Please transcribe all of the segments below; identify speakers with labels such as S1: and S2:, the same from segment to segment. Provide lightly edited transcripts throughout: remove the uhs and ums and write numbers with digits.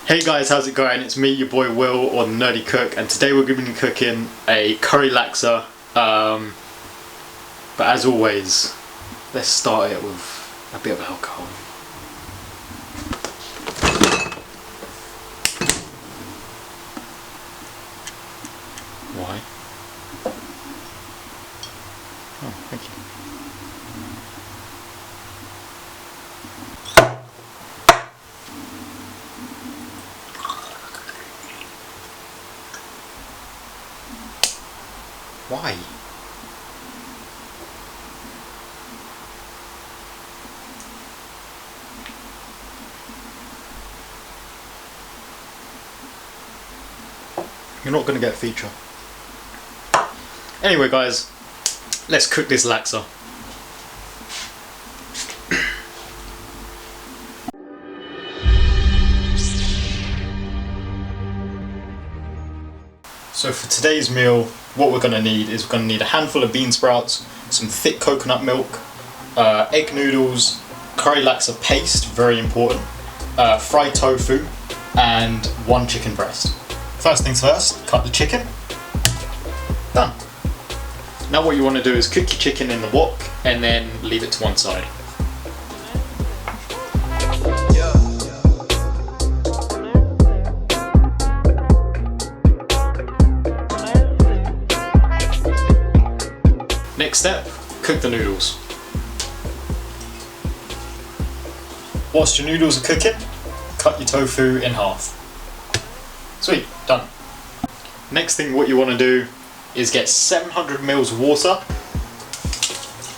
S1: Hey guys, how's it going? It's me, your boy Will, or the Nerdy Cook, and today we're going to be cooking a curry laksa. But as always, let's start it with a bit of alcohol. Why? Oh, thank you. Why? You're not going to get a feature. Anyway guys, let's cook this laksa. So for today's meal, what we're going to need is a handful of bean sprouts, some thick coconut milk, egg noodles, curry laksa paste, very important, fried tofu, and 1 chicken breast. First things first, cut the chicken. Done. Now what you want to do is cook your chicken in the wok and then leave it to one side. Next step, cook the noodles. Whilst your noodles are cooking, cut your tofu in half. Sweet, done. Next thing what you want to do is get 700 ml of water,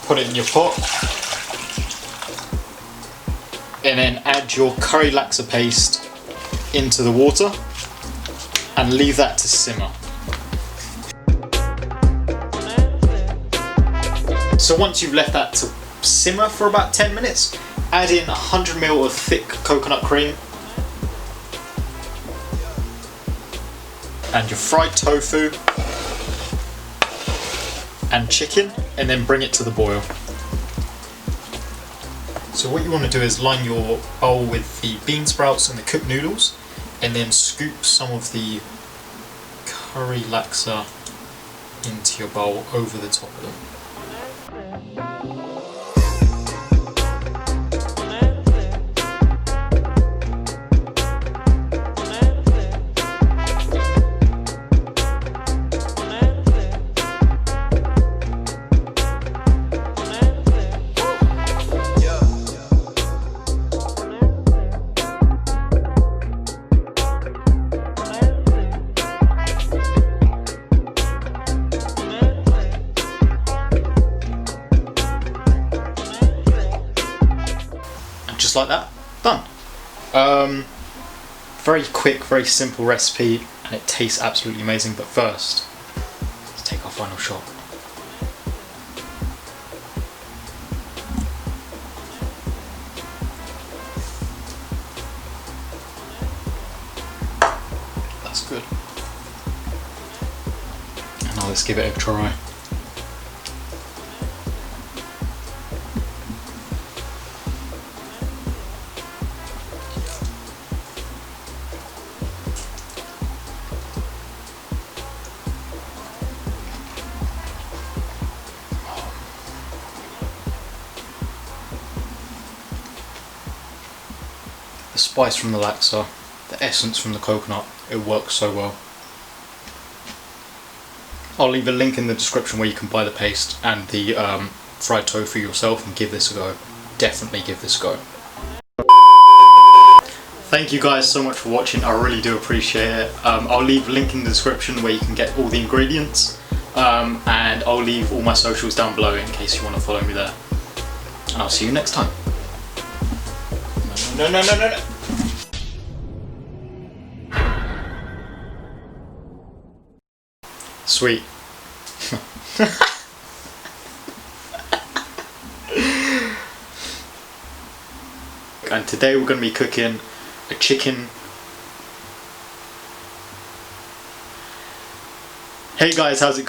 S1: put it in your pot, and then add your curry laksa paste into the water and leave that to simmer. So once you've left that to simmer for about 10 minutes, add in 100 ml of thick coconut cream and your fried tofu and chicken, and then bring it to the boil. So what you want to do is line your bowl with the bean sprouts and the cooked noodles, and then scoop some of the curry laksa into your bowl over the top of them. Just like that, done. Very quick, very simple recipe, and it tastes absolutely amazing. But first, let's take our final shot. That's good. And now let's give it a try. The spice from the laksa, the essence from the coconut, it works so well. I'll leave a link in the description where you can buy the paste and the fried tofu yourself and give this a go. Definitely give this a go. Thank you guys so much for watching, I really do appreciate it. I'll leave a link in the description where you can get all the ingredients, and I'll leave all my socials down below in case you want to follow me there. And I'll see you next time. No. Sweet. And today we're going to be cooking a chicken. Hey guys, how's it going?